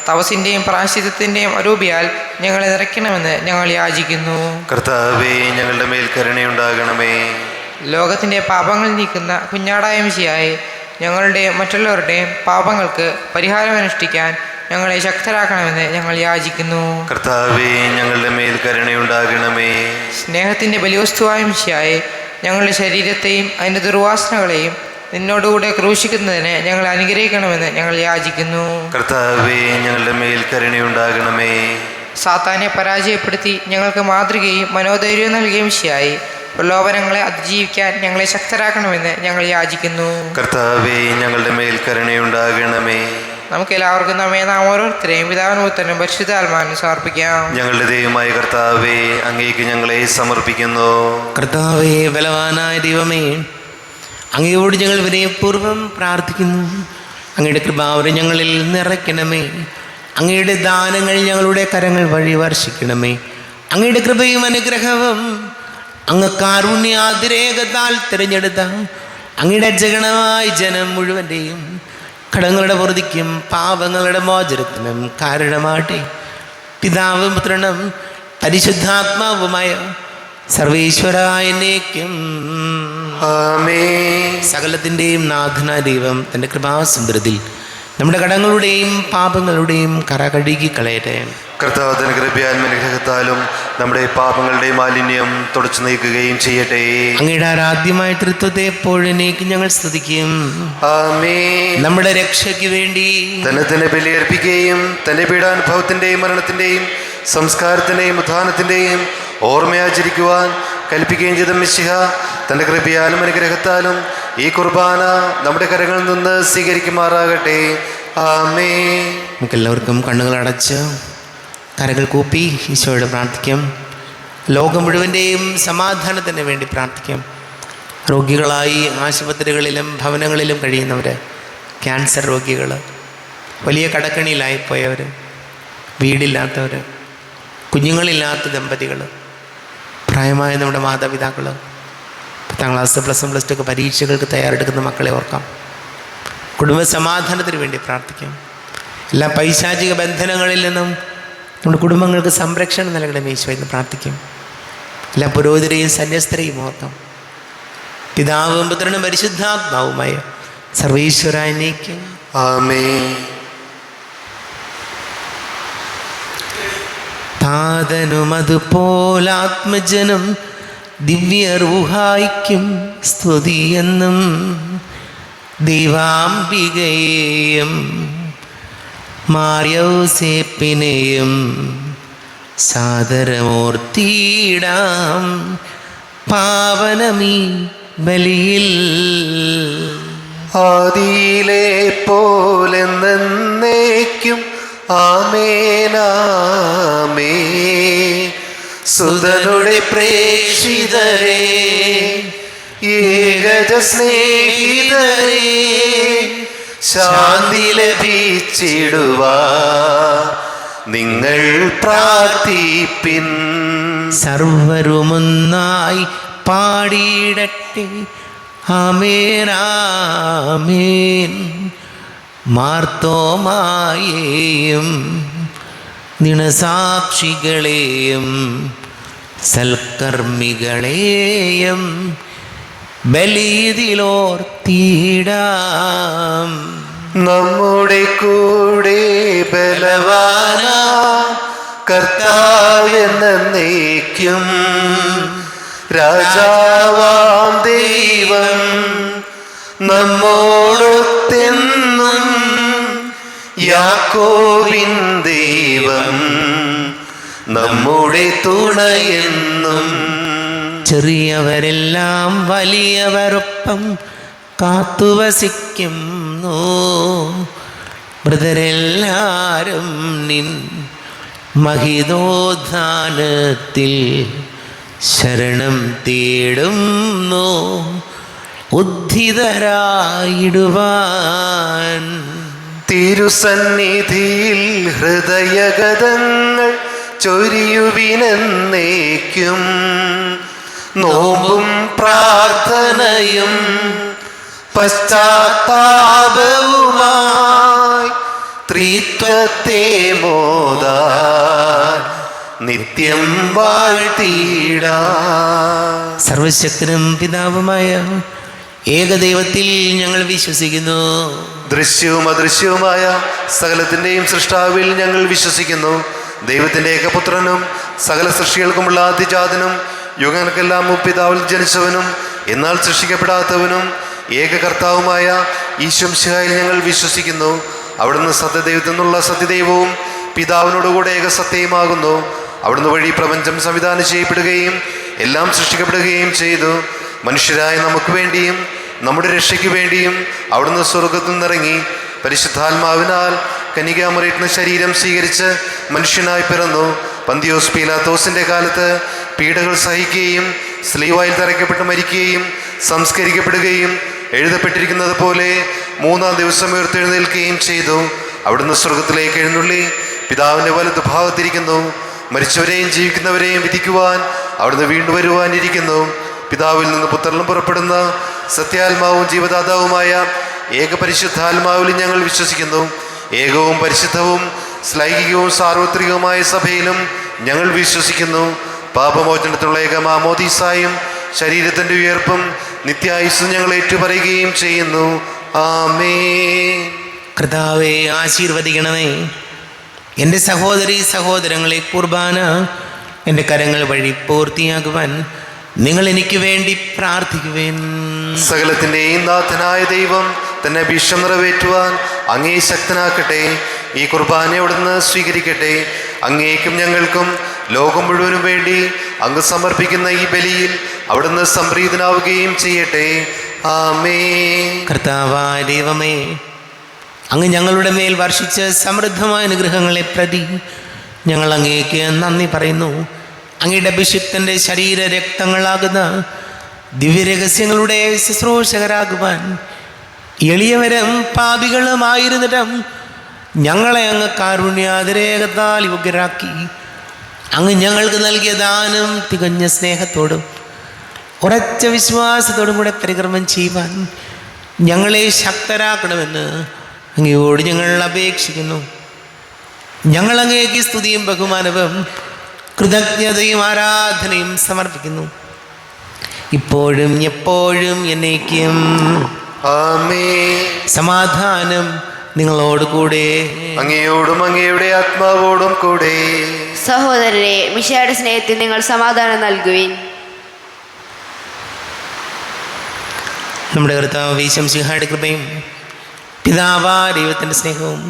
തപസ്സിൻ്റെയും പ്രായശ്ചിത്തത്തിൻ്റെയും അരൂപിയാൽ ഞങ്ങളെ നിറയ്ക്കണമെന്ന് ഞങ്ങൾ യാചിക്കുന്നു. കർത്താവേ ഞങ്ങളുടെ മേൽ കരുണയുണ്ടാകണമേ. ലോകത്തിൻ്റെ പാപങ്ങൾ നീക്കുന്ന കുഞ്ഞാടായ മിശിഹായെ, ഞങ്ങളുടെ മറ്റുള്ളവരുടെയും പാപങ്ങൾക്ക് പരിഹാരം അനുഷ്ഠിക്കാൻ ഞങ്ങളെ ശക്തരാക്കണമെന്ന് ഞങ്ങൾ യാചിക്കുന്നു. കർത്താവേ, ഞങ്ങളുടെ മേൽ കരുണയുണ്ടാകണമേ. സ്നേഹത്തിൻ്റെ ബലിവസ്തുവായ മിശിഹായെ, ഞങ്ങളുടെ ശരീരത്തെയും അതിൻ്റെ ദുർവാസനകളെയും നിന്നോടുകൂടെ ക്രൂശിക്കുന്നതിന് ഞങ്ങൾ അനുഗ്രഹിക്കണമെന്ന് ഞങ്ങൾ യാചിക്കുന്നു. കർത്താവേ, ഞങ്ങളുടെ മേൽ കരുണയുണ്ടാകണമേ. സാത്താനെ പരാജയപ്പെടുത്തി ഞങ്ങൾക്ക് മാതൃകയും മനോധൈര്യവും നൽകിയ മിശിഹായെ, പ്രലോഭനങ്ങളെ അതിജീവിക്കാൻ ഞങ്ങളെ ശക്തരാക്കണമെന്ന് ഞങ്ങൾ യാചിക്കുന്നു. കർത്താവേ, ഞങ്ങളുടെ മേൽ കരുണയുണ്ടാകണമേ. നമുക്ക് എല്ലാവർക്കും നമ്മെ നാം ഓരോരുത്തരെയും പിതാവിനും പുത്രനും പരിശുദ്ധാത്മാവിനും സമർപ്പിക്കാം. ഞങ്ങളുടെ ദൈവമായ കർത്താവേ, അങ്ങേക്ക് ഞങ്ങളെ സമർപ്പിക്കുന്നു. കർത്താവേ, ബലവാനായ ദൈവമേ, അങ്ങയോട് ഞങ്ങൾ വിനയപൂർവ്വം പ്രാർത്ഥിക്കുന്നു. അങ്ങയുടെ കൃപാവരം ഞങ്ങളിൽ നിറയ്ക്കണമേ. അങ്ങയുടെ ദാനങ്ങൾ ഞങ്ങളുടെ കരങ്ങൾ വഴി വർഷിക്കണമേ. അങ്ങയുടെ കൃപയും അനുഗ്രഹവും അങ്ങ് കാരുണ്യാതിരേകത്താൽ തിരഞ്ഞെടുത്ത അങ്ങയുടെ അജഗണമായ ജനം മുഴുവൻ്റെയും കടങ്ങളുടെ പൊറുതിക്കും പാപങ്ങളുടെ മോചനത്തിനും കാരണമാട്ടെ. പിതാവും പുത്രനും പരിശുദ്ധാത്മാവുമായ സർവേശ്വരായ എന്നേക്കും ആമേൻ. സകലത്തിൻ്റെയും നാഥനായ ദൈവം തൻ്റെ കൃപാസമൃദ്ധിയിൽ നമ്മുടെ കടങ്ങളുടെയും പാപങ്ങളുടെയും കറ കഴുകി കളയട്ടെ. കർത്താവ് തന്റെ കൃപയാത്മനുഗ്രഹത്താലും നമ്മുടെ പാപങ്ങളുടെ മാലിന്യം തുടച്ചു നീക്കുകയും ചെയ്യട്ടെ. അങ്ങയുടെ ആരാധ്യമായ തൃത്വത്തെ എപ്പോഴേക്ക് ഞങ്ങൾ സ്തുതിക്കും. ആമേൻ. നമ്മുടെ രക്ഷയ്ക്ക് വേണ്ടി തന്നെ ബലിയർപ്പിക്കുകയും തന്റെ പീഡാനുഭവത്തിന്റെയും മരണത്തിന്റെയും സംസ്കാരത്തിന്റെയും ഉത്ഥാനത്തിന്റെയും ഓർമ്മയാചരിക്കുവാൻ കൽപ്പിക്കുകയും ചെയ്ത മിശിഹ തന്റെ കൃപയാലും അനുഗ്രഹത്താലും ഈ കുർബാന നമ്മുടെ കരങ്ങളിൽ നിന്ന് സ്വീകരിക്കുമാറാകട്ടെ. ആമേൻ. നമുക്കെല്ലാവർക്കും കണ്ണുകൾ അടച്ച് കരകൾ കൂപ്പി ഈശോയോട് പ്രാർത്ഥിക്കാം. ലോകം മുഴുവൻ്റെയും സമാധാനത്തിന് വേണ്ടി പ്രാർത്ഥിക്കാം. രോഗികളായി ആശുപത്രികളിലും ഭവനങ്ങളിലും കഴിയുന്നവർ, ക്യാൻസർ രോഗികൾ, വലിയ കടക്കണിയിലായിപ്പോയവർ, വീടില്ലാത്തവർ, കുഞ്ഞുങ്ങളില്ലാത്ത ദമ്പതികൾ, പ്രായമായ നമ്മുടെ മാതാപിതാക്കൾ, 10ാം ക്ലാസ് പ്ലസ് 1 പ്ലസ് 2 ഒക്കെ പരീക്ഷകൾക്ക് തയ്യാറെടുക്കുന്ന മക്കളെ ഓർക്കാം. കുടുംബ സമാധാനത്തിന് വേണ്ടി പ്രാർത്ഥിക്കാം. എല്ലാ പൈശാചിക ബന്ധനങ്ങളിൽ നിന്നും നമ്മുടെ കുടുംബങ്ങൾക്ക് സംരക്ഷണം നൽകണം ഈശോ എന്ന് പ്രാർത്ഥിക്കും. എല്ലാ പുരോഹിതരെയും സന്യസ്തരെയും ഓർക്കാം. പിതാവും പുത്രനും പരിശുദ്ധാത്മാവുമായ സർവേശ്വരായ എന്നേക്കും ആമേൻ. താതനും അതുപോലാത്മജനും ദിവ്യ റൂഹായിക്കും സ്തുതിയെന്നും ദൈവാംബികയെയും മാർയൗസേപ്പിനെയും സാദരമൂർത്തിയിടാം പാവനമീ ബലിയിൽ. ആദിയിലെ പോലെന്നേക്കും ആമേനാമേൻ. സുതനുടെ പ്രേക്ഷിതരേ, ഏകജ സ്നേഹിതരേ, ശാന്തി ലഭിച്ചിടുവാ നിങ്ങൾ പ്രാർത്ഥിപ്പിൻ. സർവരുമൊന്നായി പാടിയിടട്ടെ ആമേൻ ആമേൻ. മാർത്തോമായെയും നിണസാക്ഷികളെയും സൽക്കർമ്മികളെയും ബലിയിലോർത്തിടാം. നമ്മുടെ കൂടെ ബലവാന കർത്താവെന്നേക്കും രാജാവാം ദൈവം നമ്മോടൊത്തെന്നും യാക്കോബിൻ ദൈവം നമ്മുടെ തുണയെന്നും. ചെറിയവരെല്ലാം വലിയവരൊപ്പം കാത്തുവസിക്കുന്നു. മൃതരെല്ലാരും നിൻ മഹിതോദ്ധാനത്തിൽ ശരണം തേടുന്നു ഉദ്ധിതരായിടുവാൻ. തിരുസന്നിധിയിൽ ഹൃദയഗതങ്ങൾ ചൊരിയുവിനെന്നേക്കും നോമ്പും പ്രാർത്ഥനയും പശ്ചാത്താപവുമായി ത്രിത്വത്തെ മോദാൻ നിത്യം വാഴ്ത്തിയിടാം. സർവശക്തനും പിതാവുമായ ഏകദൈവത്തിൽ ഞങ്ങൾ വിശ്വസിക്കുന്നു. ദൃശ്യവും അദൃശ്യവുമായ സകലത്തിൻ്റെയും സൃഷ്ടാവിൽ ഞങ്ങൾ വിശ്വസിക്കുന്നു. ദൈവത്തിൻ്റെ ഏകപുത്രനും സകല സൃഷ്ടികൾക്കുമുള്ള അതിജാതനും യുഗങ്ങൾക്കെല്ലാം പിതാവിൽ ജനിച്ചവനും എന്നാൽ സൃഷ്ടിക്കപ്പെടാത്തവനും ഏക കർത്താവുമായ ഈശോ മിശിഹായിൽ ഞങ്ങൾ വിശ്വസിക്കുന്നു. അവിടുന്ന് സത്യദൈവത്തിൽ നിന്നുള്ള സത്യദൈവവും പിതാവിനോടുകൂടെ ഏക സത്യമാകുന്നു. അവിടുന്ന് വഴി പ്രപഞ്ചം സംവിധാനം ചെയ്യപ്പെടുകയും എല്ലാം സൃഷ്ടിക്കപ്പെടുകയും ചെയ്തു. മനുഷ്യരായ നമുക്ക് വേണ്ടിയും നമ്മുടെ രക്ഷയ്ക്ക് വേണ്ടിയും അവിടുന്ന് സ്വർഗത്തിൽ നിന്നിറങ്ങി പരിശുദ്ധാത്മാവിനാൽ കന്യകാമറിയത്തിന് ശരീരം സ്വീകരിച്ച് മനുഷ്യനായി പിറന്നു. പന്തിയോസ് പീലാത്തോസിൻ്റെ കാലത്ത് പീഡകൾ സഹിക്കുകയും സ്ലീവായിൽ തറയ്ക്കപ്പെട്ട് മരിക്കുകയും സംസ്കരിക്കപ്പെടുകയും എഴുതപ്പെട്ടിരിക്കുന്നത് പോലെ മൂന്നാം ദിവസം ഉയർത്തെഴുന്നേൽക്കുകയും ചെയ്തു. അവിടുന്ന് സ്വർഗത്തിലേക്ക് എഴുന്നള്ളി പിതാവിൻ്റെ വലതുഭാഗത്തിരിക്കുന്നു. മരിച്ചവരെയും ജീവിക്കുന്നവരെയും വിധിക്കുവാൻ അവിടുന്ന് വീണ്ടും വരുവാനിരിക്കുന്നു. പിതാവിൽ നിന്ന് പുത്രനും പുറപ്പെടുന്ന സത്യാത്മാവും ജീവദാതാവുമായ ഏക പരിശുദ്ധാത്മാവിലും ഞങ്ങൾ വിശ്വസിക്കുന്നു. ഏകവും പരിശുദ്ധവും ശ്ലൈഹികവും സാർവത്രികവുമായ സഭയിലും ഞങ്ങൾ വിശ്വസിക്കുന്നു. പാപമോചനത്തിനുള്ള ഏക മാമോദീസായും ശരീരത്തിൻ്റെ ഉയർപ്പും നിത്യായുസ്സും ഞങ്ങൾ ഏറ്റുപറയുകയും ചെയ്യുന്നു. ആമേൻ. കർത്താവെ ആശീർവദിക്കണമേ. എൻ്റെ സഹോദരീ സഹോദരങ്ങളെ, കുർബാന എൻ്റെ കരങ്ങൾ വഴി പൂർത്തിയാക്കുവാൻ നിങ്ങൾ എനിക്ക് വേണ്ടി പ്രാർത്ഥിക്കുവേൻ. സകലത്തിൻ്റെയും നാഥനായ ദൈവം തന്നെ അഭിഷ്ടം നിറവേറ്റുവാൻ അങ്ങേ ശക്തനാക്കട്ടെ. ഈ കുർബാന അവിടുന്ന് സ്വീകരിക്കട്ടെ. അങ്ങേക്കും ഞങ്ങൾക്കും ലോകം മുഴുവനും വേണ്ടി അങ്ങ് സമർപ്പിക്കുന്ന ഈ ബലിയിൽ അവിടുന്ന് സംപ്രീതനാവുകയും ചെയ്യട്ടെ. ആമേൻ. കർത്താവായ ദൈവമേ, അങ്ങ് ഞങ്ങളുടെ മേൽ വർഷിച്ച സമൃദ്ധമായ അനുഗ്രഹങ്ങളെ പ്രതി ഞങ്ങൾ അങ്ങേക്ക് നന്ദി പറയുന്നു. അങ്ങയുടെ അഭിഷിക്തൻ്റെ ശരീര രക്തങ്ങളാകുന്ന ദിവ്യരഹസ്യങ്ങളുടെ ശുശ്രൂഷകരാകുവാൻ എളിയവരും പാപികളുമായിരുന്നിട്ടും ഞങ്ങളെ അങ്ങ് കാരുണ്യാതിരേകത്താൽ യോഗ്യരാക്കി. അങ്ങ് ഞങ്ങൾക്ക് നൽകിയ ദാനം തികഞ്ഞ സ്നേഹത്തോടും ഉറച്ച വിശ്വാസത്തോടും കൂടെ പരികർമ്മം ചെയ്യുവാൻ ഞങ്ങളെ ശക്തരാക്കണമെന്ന് അങ്ങയോട് ഞങ്ങൾ അപേക്ഷിക്കുന്നു. ഞങ്ങൾ അങ്ങേക്ക് സ്തുതിയും ബഹുമാനവും കൃതജ്ഞതയും ആരാധനയും സമർപ്പിക്കുന്നു, ഇപ്പോഴും എപ്പോഴും എന്നേക്കും. ആമേൻ. സമാധാനം നിങ്ങളോട് കൂടെ. അങ്ങയോടും അങ്ങയുടെ ആത്മാവോടും കൂടെ. സഹോദരരെ, മിശിഹായുടെ സ്നേഹത്തിൽ നിങ്ങൾ സമാധാനം നൽകുവിൻ. നമ്മുടെ കർത്താവ് ഈശോ മിശിഹായുടെ കൃപയും പിതാവായ ദൈവത്തിൻ്റെ സ്നേഹവും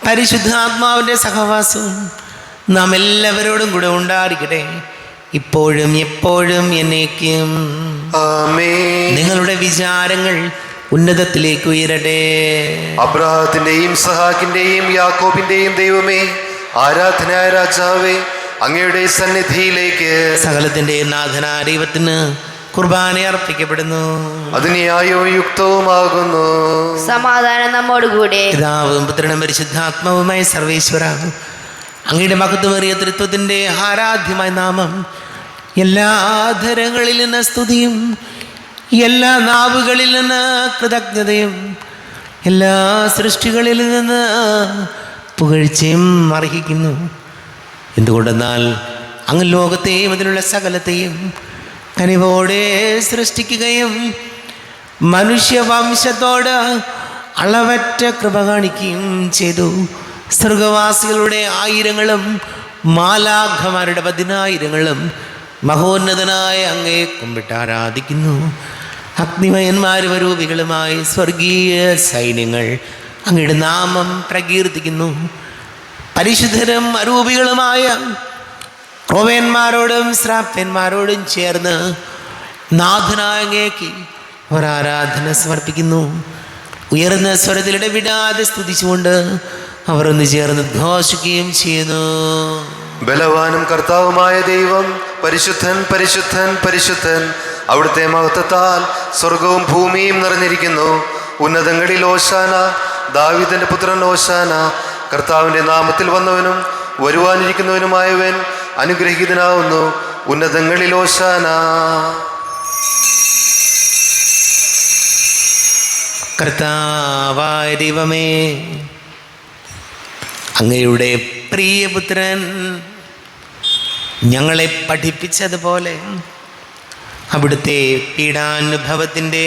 പരിശുദ്ധാത്മാവിൻ്റെ സഹവാസവും നാം എല്ലാവരോടും കൂടെ ഉണ്ടായിരിക്കട്ടെ, ഇപ്പോഴും എപ്പോഴും എന്നേക്കും. ആമേൻ. നിങ്ങളുടെ വിചാരങ്ങൾ ഉന്നതത്തിലേക്ക് ഉയരട്ടെ. അബ്രാഹത്തിന്റെയും സഹാക്കിന്റെയും യാക്കോബിന്റെയും ദൈവമേ, ആരാധനായ രാജാവേ, അങ്ങയുടെ സന്നിധിയിലേക്ക് സകലത്തിൻ്റെ നാഥനായ ദൈവത്തിന് കുർബാന അർപ്പിക്കപ്പെടുന്നു. അത് ന്യായവും യുക്തവുമാകുന്നു. സമാധാനം നമ്മോടുകൂടെ. പിതാവും പുത്രനും പരിശുദ്ധാത്മാവുമായ സർവേശ്വര, അങ്ങയുടെ മഹത്വമേറിയ തൃത്വത്തിൻ്റെ ആരാധ്യമായ നാമം എല്ലാ ധരങ്ങളിൽ നിന്ന് സ്തുതിയും എല്ലാ നാവുകളിൽ നിന്ന് കൃതജ്ഞതയും എല്ലാ സൃഷ്ടികളിൽ നിന്ന് പുകഴ്ചയും അർഹിക്കുന്നു. എന്തുകൊണ്ടെന്നാൽ അങ്ങ് ലോകത്തെയും അതിലുള്ള സകലത്തെയും കനിവോടെ സൃഷ്ടിക്കുകയും മനുഷ്യവംശത്തോട് അളവറ്റ കൃപ കാണിക്കുകയും ചെയ്തു. സ്വർഗവാസികളുടെ ആയിരങ്ങളും മാലാഖമാരുടെ 10,000ങ്ങളും മഹോന്നതനായ അങ്ങയെ കുമ്പിട്ട് ആരാധിക്കുന്നു. അഗ്നിമയന്മാരും അരൂപികളുമായി സ്വർഗീയ സൈന്യങ്ങൾ അങ്ങയുടെ നാമം പ്രകീർത്തിക്കുന്നു. പരിശുദ്ധരും അരൂപികളുമായ ക്രോവേന്മാരോടും ശ്രാപ്യന്മാരോടും ചേർന്ന് നാഥനായ അങ്ങേക്ക് ഒരാരാധന സമർപ്പിക്കുന്നു. ഉയർന്ന സ്വരത്തിലിടവിടാതെ സ്തുതിച്ചുകൊണ്ട് അവർ ഒന്ന് ചേർന്ന് ഘോഷിക്കുകയും ചെയ്യുന്നു. ബലവാനും കർത്താവുമായ ദൈവം പരിശുദ്ധൻ പരിശുദ്ധൻ പരിശുദ്ധൻ. അവിടുത്തെ മഹത്വത്താൽ സ്വർഗവും ഭൂമിയും നിറഞ്ഞിരിക്കുന്നു. ഉന്നതങ്ങളിൽ ഓശാന, ദാവീദിന്റെ പുത്രൻ ഓശാന. കർത്താവിൻ്റെ നാമത്തിൽ വന്നവനും വരുവാനിരിക്കുന്നവനുമായവൻ അനുഗ്രഹീതനാവുന്നു. ഉന്നതങ്ങളിൽ ഓശാന. കർത്താവായ ദൈവമേ, അങ്ങയുടെ പ്രിയപുത്രൻ ഞങ്ങളെ പഠിപ്പിച്ചതുപോലെ അവിടുത്തെ പീഡാനുഭവത്തിൻ്റെ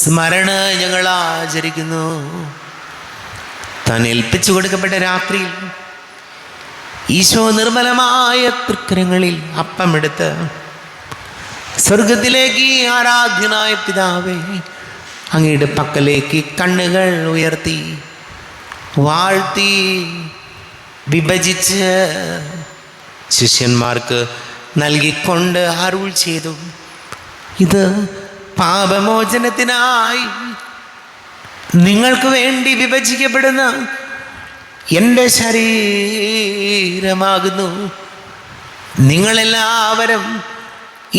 സ്മരണ ഞങ്ങൾ ആചരിക്കുന്നു. താൻ ഏൽപ്പിച്ചു കൊടുക്കപ്പെട്ട രാത്രിയിൽ ഈശോ നിർമ്മലമായ തൃക്കരങ്ങളിൽ അപ്പമെടുത്ത് സ്വർഗത്തിലേക്ക് ആരാധ്യനായ പിതാവേ, അങ്ങയുടെ പക്കലേക്ക് കണ്ണുകൾ ഉയർത്തി വാഴ്ത്തി വിഭജിച്ച് ശിഷ്യന്മാർക്ക് നൽകിക്കൊണ്ട് അരുൾ ചെയ്തു, ഇത് പാപമോചനത്തിനായി നിങ്ങൾക്ക് വേണ്ടി വിഭജിക്കപ്പെടുന്ന എൻ്റെ ശരീരമാകുന്നു. നിങ്ങളെല്ലാവരും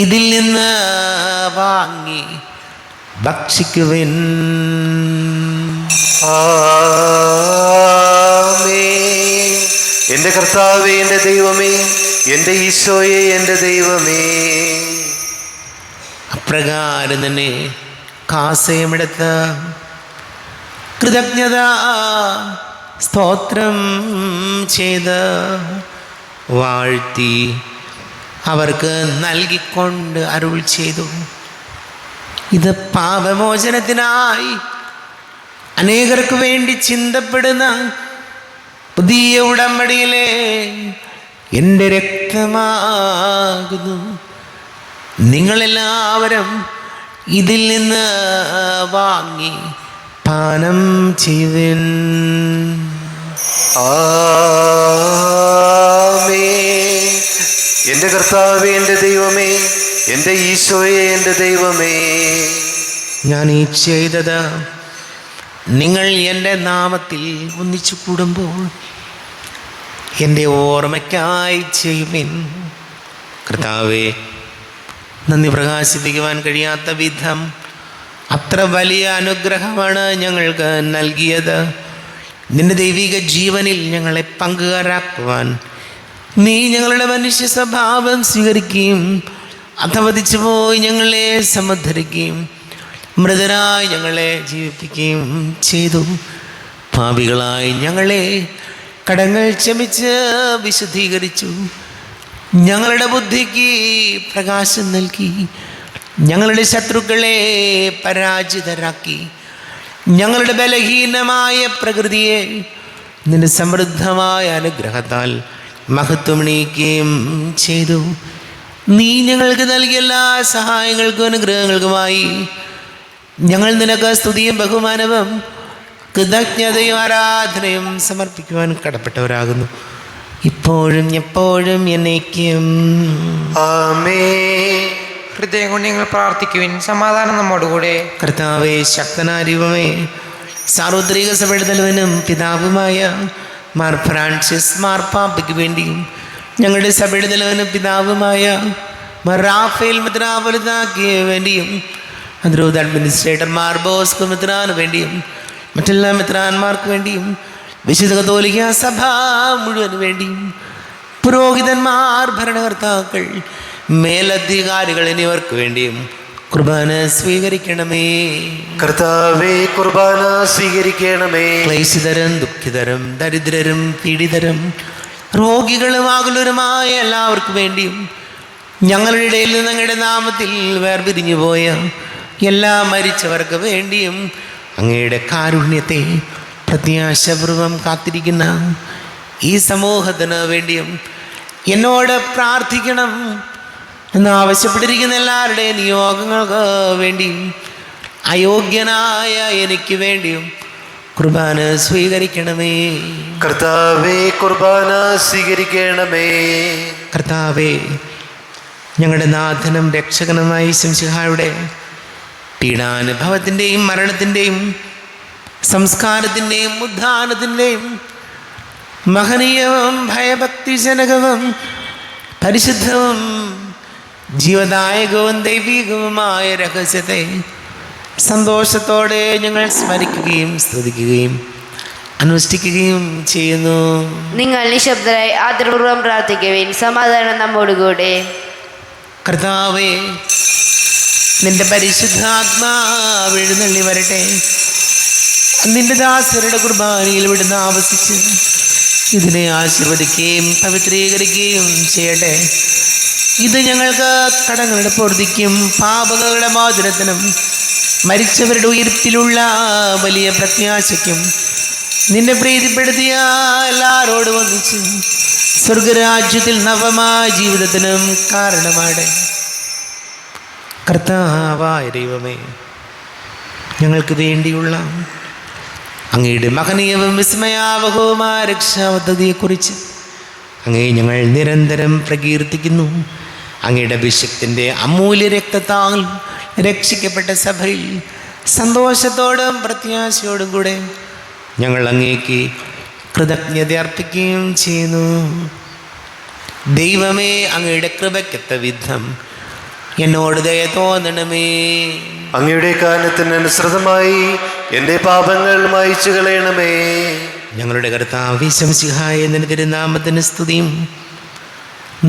ഇതിൽ നിന്ന് വാങ്ങി ഭക്ഷിക്കുവിൻ. ആമേൻ. എൻ്റെ കർത്താവേ, എൻ്റെ ദൈവമേ, എൻ്റെ ഈശോയെ, എൻ്റെ ദൈവമേ. അപ്രകാരം തന്നെ കാസയുമെടുത്ത് കൃതജ്ഞത സ്തോത്രം ചെയ്ത് വാഴ്ത്തി അവർക്ക് നൽകിക്കൊണ്ട് അരുൾ ചെയ്തു, ഇത് പാപമോചനത്തിനായി അനേകർക്ക് വേണ്ടി ചിന്തപ്പെടുന്ന പുതിയ ഉടമ്പടിയിലെ എൻ്റെ രക്തമാകുന്നു. നിങ്ങളെല്ലാവരും ഇതിൽ നിന്ന് വാങ്ങി പാനം ചെയ്യുവിൻ. ആമേൻ. എൻ്റെ കർത്താവേ, എൻ്റെ ദൈവമേ, എൻ്റെ ഈശോയെ, എൻ്റെ ദൈവമേ. ഞാൻ ഈ ചെയ്തത് നിങ്ങൾ എൻ്റെ നാമത്തിൽ ഒന്നിച്ചു കൂടുമ്പോൾ എൻ്റെ ഓർമ്മയ്ക്കായി ചെയ്യുവിൻ. കർത്താവേ, നന്ദി പ്രകാശിപ്പിക്കുവാൻ കഴിയാത്ത വിധം അത്ര വലിയ അനുഗ്രഹമാണ് ഞങ്ങൾക്ക് നൽകിയത്. നിന്റെ ദൈവിക ജീവനിൽ ഞങ്ങളെ പങ്കുകാരാക്കുവാൻ നീ ഞങ്ങളുടെ മനുഷ്യ സ്വഭാവം സ്വീകരിക്കുകയും അധവദിച്ചു പോയി ഞങ്ങളെ സമുദ്ധരിക്കുകയും മൃതരായി ഞങ്ങളെ ജീവിപ്പിക്കുകയും ചെയ്തു. പാപികളായി ഞങ്ങളെ കടങ്ങൾ ക്ഷമിച്ച് വിശുദ്ധീകരിച്ചു. ഞങ്ങളുടെ ബുദ്ധിക്ക് പ്രകാശം നൽകി. ഞങ്ങളുടെ ശത്രുക്കളെ പരാജിതരാക്കി. ഞങ്ങളുടെ ബലഹീനമായ പ്രകൃതിയെ നിന്റെ സമൃദ്ധമായ അനുഗ്രഹത്താൽ മഹത്വമണിയിക്കുകയും ചെയ്തു. നീ ഞങ്ങൾക്ക് നൽകിയ എല്ലാ സഹായങ്ങൾക്കും അനുഗ്രഹങ്ങൾക്കുമായി ഞങ്ങൾ നിനക്ക് സ്തുതിയും ബഹുമാനവും കൃതജ്ഞതയും ആരാധനയും സമർപ്പിക്കുവാൻ കടപ്പെട്ടവരാകുന്നു, ഇപ്പോഴും എപ്പോഴും എന്നേക്കും. ആമേൻ. ഹൃദയം കൊണ്ട് നിങ്ങൾ പ്രാർത്ഥിക്കുവിൻ. സമാധാനം നമ്മോടുകൂടെ. കർത്താവേ, ശക്തനായ ദൈവമേ, സാർവത്രിക സഭയുടെ തലവനും പിതാവുമായ മാർ ഫ്രാൻസിസ് മാർപ്പാപ്പയ്ക്ക് വേണ്ടിയും ഞങ്ങളുടെ സഭയുടെ തലവനും പിതാവുമായ മാർ റാഫേൽ മെത്രാപ്പൊലീത്തായ്ക്ക് വേണ്ടിയും അതിരൂപത അഡ്മിനിസ്ട്രേറ്റർ മാർ ബോസ്കോ മെത്രാന് വേണ്ടിയും മറ്റെല്ലാ മെത്രാന്മാർക്ക് വേണ്ടിയും വിശുദ്ധ കത്തോലിക്ക സഭ മുഴുവന് വേണ്ടിയും പുരോഹിതന്മാർ, ഭരണകർത്താക്കൾ, മേലധികാരികൾ എന്നിവർക്ക് വേണ്ടിയും കുർബാന സ്വീകരിക്കണമേ. കർത്താവേ, കുർബാന സ്വീകരിക്കണമേ. ക്ലേശിതരും ദുഃഖിതരും ദരിദ്രരും പീഡിതരും രോഗികളും ആകുലരുമായ എല്ലാവർക്കും വേണ്ടിയും ഞങ്ങളുടെ ഇടയിൽ നിന്ന് അങ്ങയുടെ നാമത്തിൽ വേർപിരിഞ്ഞു പോയ എല്ലാ മരിച്ചവർക്ക് വേണ്ടിയും അങ്ങയുടെ കാരുണ്യത്തെ പ്രത്യാശപൂർവം കാത്തിരിക്കുന്ന ഈ സമൂഹത്തിന് വേണ്ടിയും എന്നോട് പ്രാർത്ഥിക്കണം എന്നാവശ്യപ്പെട്ടിരിക്കുന്ന എല്ലാവരുടെയും നിയോഗങ്ങൾക്ക് വേണ്ടിയും അയോഗ്യനായ എനിക്ക് വേണ്ടിയും കുർബാന സ്വീകരിക്കണമേ. കർത്താവേ, കുർബാന സ്വീകരിക്കണമേ. കർത്താവേ, ഞങ്ങളുടെ നാഥനും രക്ഷകനുമായ ശംസിഹായുടെ പീഡാനുഭവത്തിൻ്റെയും മരണത്തിൻ്റെയും സംസ്കാരത്തിൻ്റെയും ഉദ്ധാനത്തിൻ്റെയും മഹനീയവും ഭയഭക്തിജനകവും പരിശുദ്ധവും ജീവദായകവും ദൈവികവുമായ രഹസ്യത്തെ സന്തോഷത്തോടെ ഞങ്ങൾ സ്മരിക്കുകയും സ്തുതിക്കുകയും അനുഷ്ഠിക്കുകയും ചെയ്യുന്നു. നിങ്ങൾ നിശബ്ദരായി ആദരപൂർവ്വം പ്രാർത്ഥിക്കുവിൻ. സമാധാനം നമ്മോടുകൂടെ. കർത്താവേ, നിന്റെ പരിശുദ്ധാത്മാവ് എഴുന്നള്ളി വരട്ടെ. നിന്റെ ദാസരുടെ കുർബാനയിൽ വിടുന്ന ആവസിച്ച് ഇതിനെ ആശീർവദിക്കുകയും പവിത്രീകരിക്കുകയും ചെയ്യട്ടെ. ഇത് ഞങ്ങൾക്ക് കടങ്ങളുടെ പൂർത്തിക്കും പാപങ്ങളുടെ മോചനത്തിനും മരിച്ചവരുടെ ഉയർപ്പിലുള്ള വലിയ പ്രത്യാശയ്ക്കും നിന്നെ പ്രീതിപ്പെടുത്തിയ എല്ലാവരോടും ഒന്നിച്ച് സ്വർഗരാജ്യത്തിൽ നവമായ ജീവിതത്തിനും കാരണമാണ്. കർത്താവായ ദൈവമേ, ഞങ്ങൾക്ക് വേണ്ടിയുള്ള അങ്ങയുടെ മഹനീയവും വിസ്മയാവഹവുമായ രക്ഷാപദ്ധതിയെക്കുറിച്ച് അങ്ങേ ഞങ്ങൾ നിരന്തരം പ്രകീർത്തിക്കുന്നു. അങ്ങയുടെ അഭിഷേകത്തിൻ്റെ അമൂല്യ രക്തത്താൽ രക്ഷിക്കപ്പെട്ട സഭയിൽ സന്തോഷത്തോടും പ്രത്യാശയോടും കൂടെ ഞങ്ങൾ അങ്ങേക്ക് കൃതജ്ഞത അർപ്പിക്കുകയും ചെയ്യുന്നു. ദൈവമേ, അങ്ങയുടെ കൃപയ്ക്കൊത്ത വിധം എന്നോട് ദയ തോന്നണമേ. അങ്ങയുടെ കാരണത്തിന് അനുസൃതമായി എൻ്റെ പാപങ്ങൾ മായിച്ചു കളയണമേ. ഞങ്ങളുടെ കർത്താവ് ശംസിഹായ നിന്റെ തിരുനാമത്തിന് സ്തുതിയും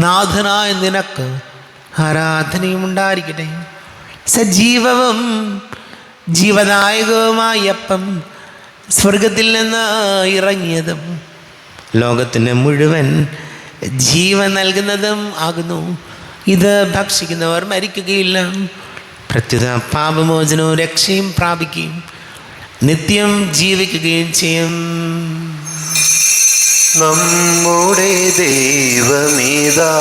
നാഥനായ നിനക്ക് ആരാധനയും ഉണ്ടായിരിക്കട്ടെ. സജീവവും ജീവദായകവുമായ അപ്പം സ്വർഗത്തിൽ നിന്ന് ഇറങ്ങിയതും ലോകത്തിന് മുഴുവൻ ജീവൻ നൽകുന്നതും ആകുന്നു. ഇത് ഭക്ഷിക്കുന്നവർ മരിക്കുകയില്ല, പ്രത്യുത പാപമോചനവും രക്ഷയും പ്രാപിക്കുകയും നിത്യം ജീവിക്കുകയും ചെയ്യും. നമ്മുടെ ദൈവമിതാ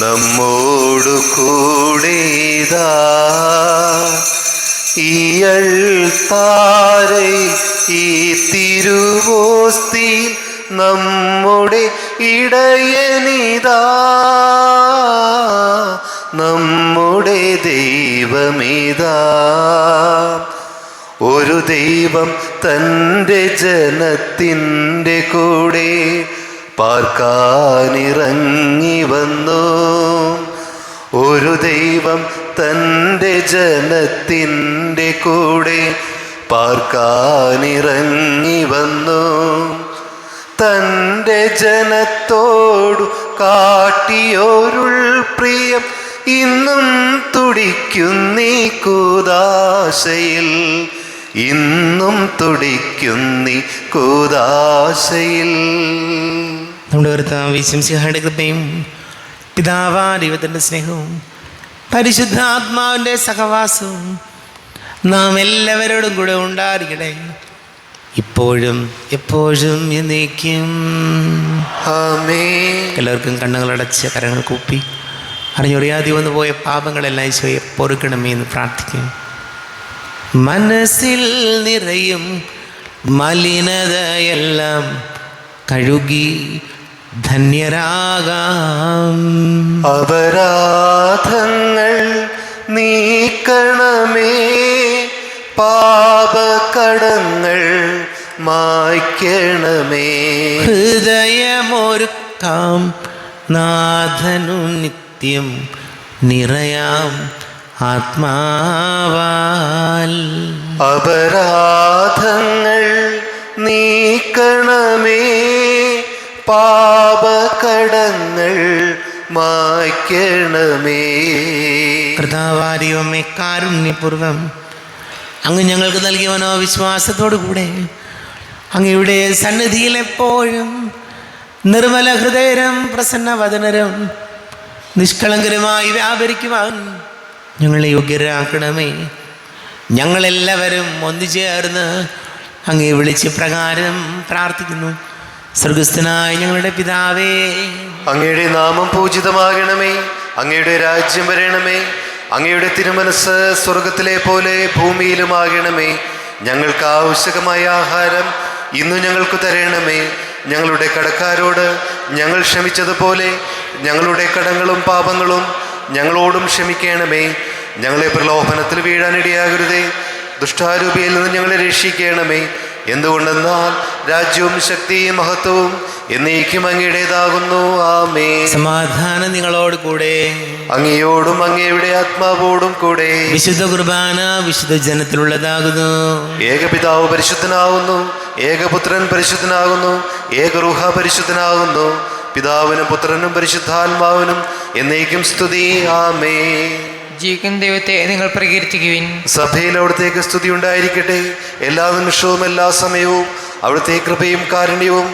നമ്മോടു കൂടെയിതാ, ഈയൾത്താരയിൽ ഈ തിരുവോസ്തിയിൽ നമ്മുടെ ഇടയനിതാ. നമ്മുടെ ദൈവമിതാ. ഒരു ദൈവം തൻ്റെ ജനത്തിൻ്റെ കൂടെ പാർക്കാനിറങ്ങി വന്നു. ഒരു ദൈവം തൻ്റെ ജനത്തിൻ്റെ കൂടെ പാർക്കാനിറങ്ങി വന്നു. തൻ്റെ ജനത്തോടു കാട്ടിയോരുൾ പ്രിയം ഇന്നും തുടിക്കുന്നീ കൂദാശയിൽ, ഇന്നും തുടിക്കുന്നീ കൂദാശയിൽ. നമ്മുടെ കർത്താവ് ശംസിഹായുടെ കൃപയും പിതാവായ ദൈവത്തിൻ്റെ സ്നേഹവും പരിശുദ്ധാത്മാവിൻ്റെ സഹവാസവും നാം എല്ലാവരോടും കൂടെ ഉണ്ടായിരിക്കട്ടെ, ഇപ്പോഴും എപ്പോഴും എന്നേക്കും. ആമേൻ. എല്ലാവർക്കും കണ്ണുകളടച്ച് കരങ്ങൾ കൂപ്പി അറിഞ്ഞൊറിയാതെ വന്നു പോയ പാപങ്ങളെല്ലാം ഈശോയെ പൊറുക്കണമേ എന്ന് പ്രാർത്ഥിക്കും. മനസ്സിൽ നിറയും മലിനതയെല്ലാം കഴുകി ധന്യരാകാം. അപരാധങ്ങൾ നീക്കണമേ, പാപകടങ്ങൾ മായ്ക്കണമേ. ഹൃദയമൊരുക്കാം നാഥനു നിത്യം നിറയാം ആത്മാവാൽ. അപരാധങ്ങൾ നീക്കണമേ, പാപകടങ്ങൾ മായ്ക്കണമേ. കർത്താവാരിയമ്മേ, കാരുണ്യപൂർവം അങ്ങ് ഞങ്ങൾക്ക് നൽകിയ മനോവിശ്വാസത്തോടു കൂടെ അങ്ങയുടെ സന്നിധിയിൽ എപ്പോഴും നിർമ്മല ഹൃദയരും പ്രസന്നവദനരും നിഷ്കളങ്കരമായി വ്യാപരിക്കുവാൻ ഞങ്ങളെ യോഗ്യരാക്കണമേ. ഞങ്ങളെല്ലാവരും ഒന്നുചേർന്ന് അങ്ങേ വിളിച്ച് പ്രകാരം പ്രാർത്ഥിക്കുന്നു. സ്വർഗസ്ഥനായ ഞങ്ങളുടെ പിതാവേ, അങ്ങയുടെ നാമം പൂജിതമാകണമേ. അങ്ങയുടെ രാജ്യം വരണമേ. അങ്ങയുടെ തിരുമനസ് സ്വർഗത്തിലെ പോലെ ഭൂമിയിലുമാകണമേ. ഞങ്ങൾക്ക് ആവശ്യകമായ ആഹാരം ഇന്ന് ഞങ്ങൾക്ക് തരണമേ. ഞങ്ങളുടെ കടക്കാരോട് ഞങ്ങൾ ക്ഷമിച്ചതുപോലെ ഞങ്ങളുടെ കടങ്ങളും പാപങ്ങളും ഞങ്ങളോടും ക്ഷമിക്കണമേ. ഞങ്ങളെ പ്രലോഭനത്തിൽ വീഴാനിടയാകരുതേ, ദുഷ്ടാരൂപിയിൽ നിന്ന് ഞങ്ങളെ രക്ഷിക്കണമേ. എന്തുകൊണ്ടെന്നാൽ രാജ്യവും ശക്തിയും മഹത്വവും എന്നേക്കും അങ്ങയുടേതാകുന്നു. ആമേൻ. സമാധാനം നിങ്ങളോട് കൂടെ, അങ്ങയോടും അങ്ങയുടെ ആത്മാവോടും കൂടെ. വിശുദ്ധ കുർബാന വിശുദ്ധ ജനത്തിലുള്ളതാകുന്നു. ഏകപിതാവ് പരിശുദ്ധനാകുന്നു, ഏകപുത്രൻ പരിശുദ്ധനാകുന്നു, ഏകറുഹ പരിശുദ്ധനാകുന്നു. പിതാവിനും പുത്രനും പരിശുദ്ധാത്മാവിനും എന്നേക്കും സ്തുതി. ആമേൻ. ജീവിക്കുന്ന ദൈവത്തെ നിങ്ങൾ പ്രകീർത്തിക്കുവിൻ. സഭയിൽ അവിടത്തേക്ക് സ്തുതി ഉണ്ടായിരിക്കട്ടെ. എല്ലാ നിമിഷവും എല്ലാ സമയവും അവിടുത്തെ കൃപയും കാരുണ്യവും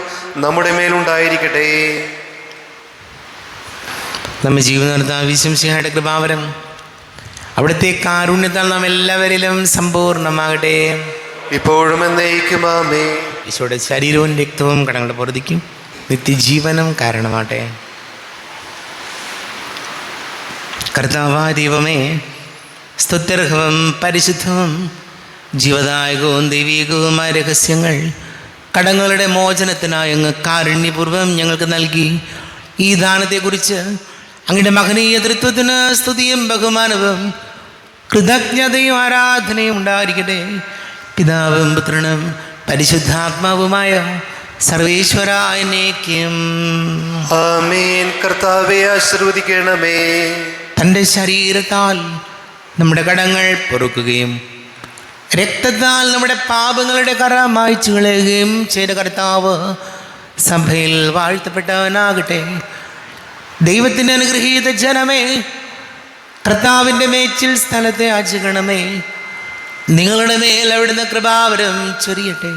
നമ്മുടെ മേലുണ്ടായിരിക്കട്ടെ. നമ്മെ ജീവിതം വിശംസിയുടെ കൃപാവരം അവിടുത്തെ കാരുണ്യത്താൽ നാം എല്ലാവരിലും സമ്പൂർണ്ണമാകട്ടെ. ഇപ്പോഴും എന്നേക്കും ആമേൻ. ഈശോയുടെ ശരീരവും രക്തവും കടങ്ങളുടെ പൊറുതിക്കും നിത്യജീവനം കാരണമാട്ടെ. കർത്താവായ ദൈവമേ, സ്തുത്യർഹവും പരിശുദ്ധവും ജീവദായകവും ദൈവീകവുമായ രഹസ്യങ്ങൾ കടങ്ങളുടെ മോചനത്തിനായി അങ്ങ് കാരുണ്യപൂർവ്വം ഞങ്ങൾക്ക് നൽകി ഈ ദാനത്തെക്കുറിച്ച് അങ്ങയുടെ മഹനീയ തൃത്വത്തിന് സ്തുതിയും ബഹുമാനവും കൃതജ്ഞതയും ആരാധനയും ഉണ്ടായിരിക്കട്ടെ. പിതാവും പുത്രനും പരിശുദ്ധാത്മാവുമായ സർവേശ്വരായ എന്നേക്കും ആമേൻ. കർത്താവേ ആശീർവദിക്കണമേ. തൻ്റെ ശരീരത്താൽ നമ്മുടെ കടങ്ങൾ പൊറുക്കുകയും രക്തത്താൽ നമ്മുടെ പാപങ്ങളുടെ കറ മായ്ച്ചു കളയുകയും ചെയ്ത കർത്താവ് സഭയിൽ വാഴ്ത്തപ്പെട്ടവനാകട്ടെ. ദൈവത്തിൻ്റെ അനുഗ്രഹീത ജനമേ, കർത്താവിൻ്റെ മേച്ചിൽ സ്ഥലത്തെ ആചരണമേ, നിങ്ങളുടെ മേൽ അവിടുന്ന് കൃപാവരം ചൊരിയട്ടെ.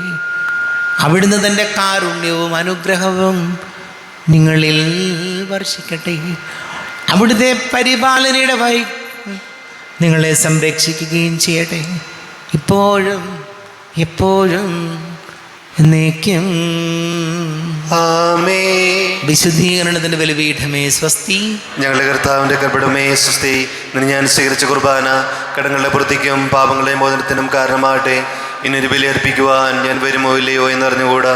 അവിടുന്ന് തൻ്റെ കാരുണ്യവും അനുഗ്രഹവും നിങ്ങളിൽ വർഷിക്കട്ടെ. അവിടുത്തെ പരിപാലനയുടെ വഴി നിങ്ങളെ സംരക്ഷിക്കുകയും ചെയ്യട്ടെ, ഇപ്പോഴും എപ്പോഴും എന്നേക്കും ആമേൻ. വിശുദ്ധീകരണത്തിൻ്റെ ബലിപീഠമേ സ്വസ്തി. ഞങ്ങളുടെ കർത്താവിൻ്റെ കർപ്പിടമേ സ്വസ്തി. ഇന്ന് ഞാൻ സ്വീകരിച്ച കുർബാന കടങ്ങളുടെ പുറത്തേക്കും പാപങ്ങളുടെ മോചനത്തിനും കാരണമാകട്ടെ. ഇന്നൊരു ബലി അർപ്പിക്കുവാൻ ഞാൻ വരുമോ ഇല്ലയോ എന്നറിഞ്ഞുകൂടാ.